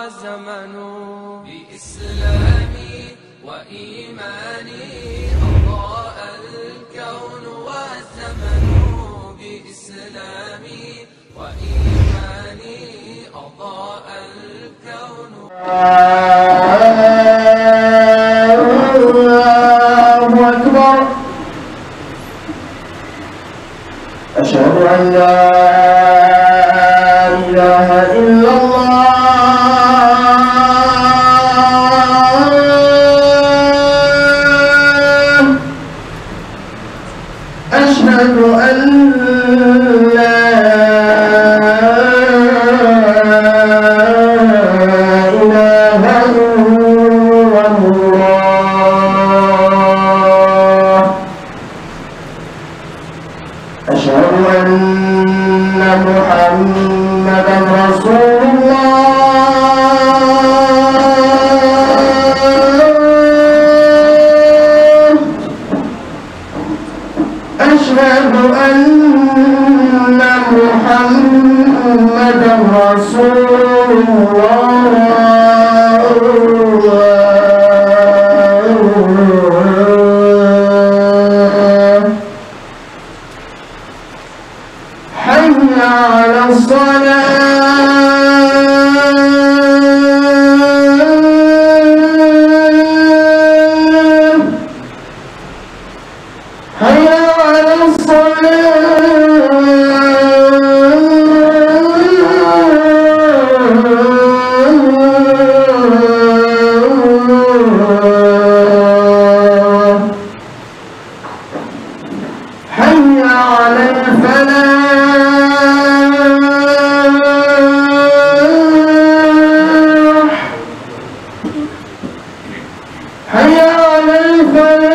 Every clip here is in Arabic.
والزمن بإسلامي وإيماني أضاء الكون والزمن بإسلامي وإيماني أضاء الكون. الله أكبر. أشهد أن لا إله إلا الله. أشهد أن لا إله إلا الله. أشهد أن محمدا رسول الله. أشهد أن محمدا رسول الله. حي على الصلاة. حي على الصلاة. حي على الفلاح. حي على الفلاح.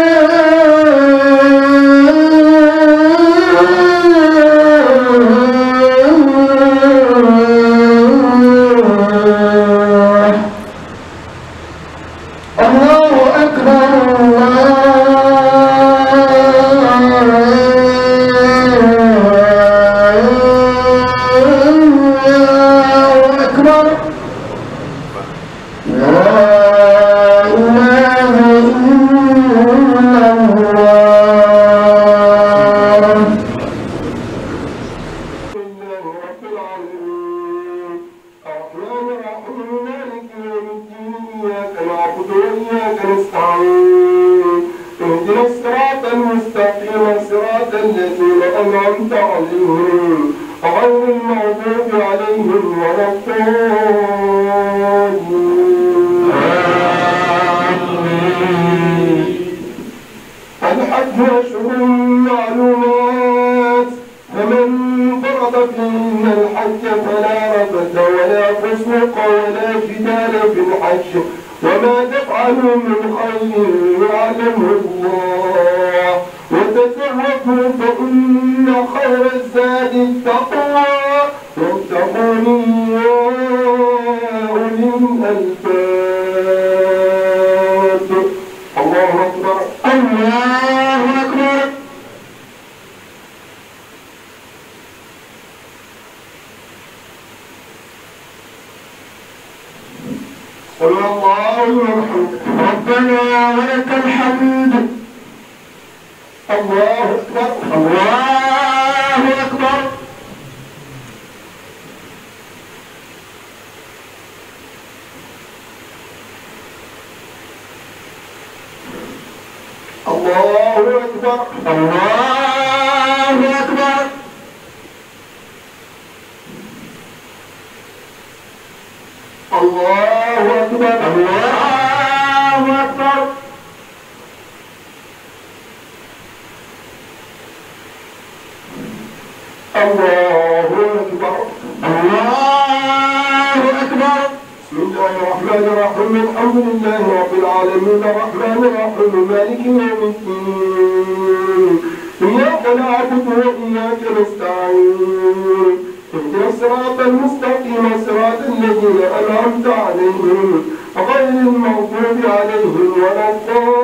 الله أكبر. الله أكبر. لا إله إلا الله. لله رب العالمين الرحمن الرحيم مالك يوم الدين إياك نعبد وإياك نستعين اهدنا الصراط المستقيم صراط الذين أنعمت عليهم غير المغضوب عليهم ولا الضالين. الحج أشهر معلومات فمن فرض فيهن الحج فلا رفث ولا فسوق ولا جدال في الحج وما تفعلوا من خير يعلمه الله وتزودوا فإن خير الزاد التقوى واتقون يا أولي الألباب. الله أكبر. الله أكبر. قل الله لمن ربنا ولك الحمد. الله أكبر. الله أكبر. الله أكبر. الله أكبر. الله أكبر. الله أكبر. الله أكبر. الله أكبر. بسم الله الرحمن الرحيم الحمد لله رب العالمين الرحمن الرحيم مالك يوم الدين إياك نعبد وإياك نستعين اهدنا الصراط المستقيم صراط الذين أنعمت عليهم غير المغضوب عليهم ولا الضالين.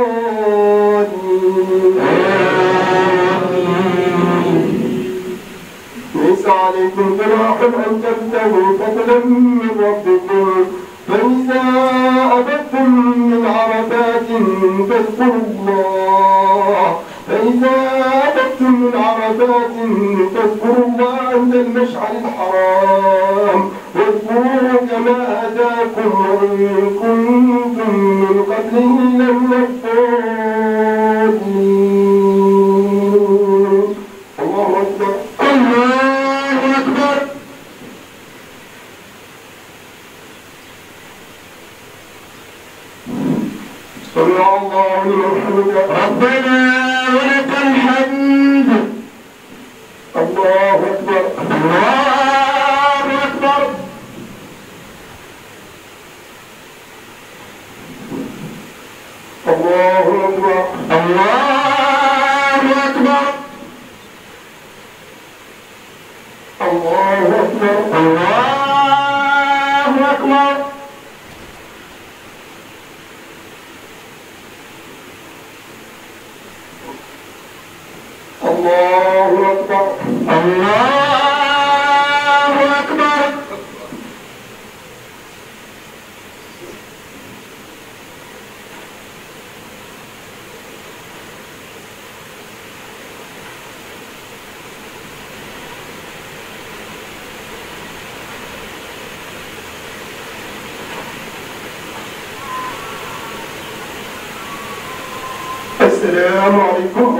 ليس عليكم جناح أن تبتغوا فضلا من ربكم فإن فاذكروا الله. فإذا أفضتم من عرفات فاذكروا الله عند المشعر الحرام واذكروه كما هداكم وإن كنتم من قبله لمن الضالين. الله أكبر الله أكبر. سمع الله لمن حمده ربنا ولك الحمد. الله أكبر الله أكبر. الله أكبر الله أكبر. الله أكبر الله أكبر. الله أكبر الله أكبر. السلام عليكم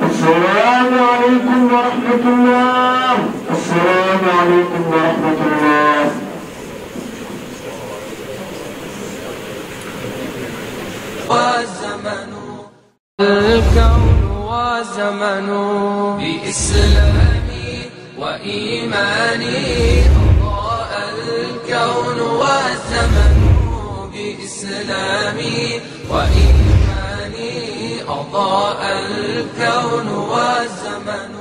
السلام عليكم ورحمة الله. السلام عليكم ورحمة الله. والزمن الكون والزمن بإسلامي وإيماني أضاء الكون والزمن بإسلامي وإيماني أضاء الكون والزمن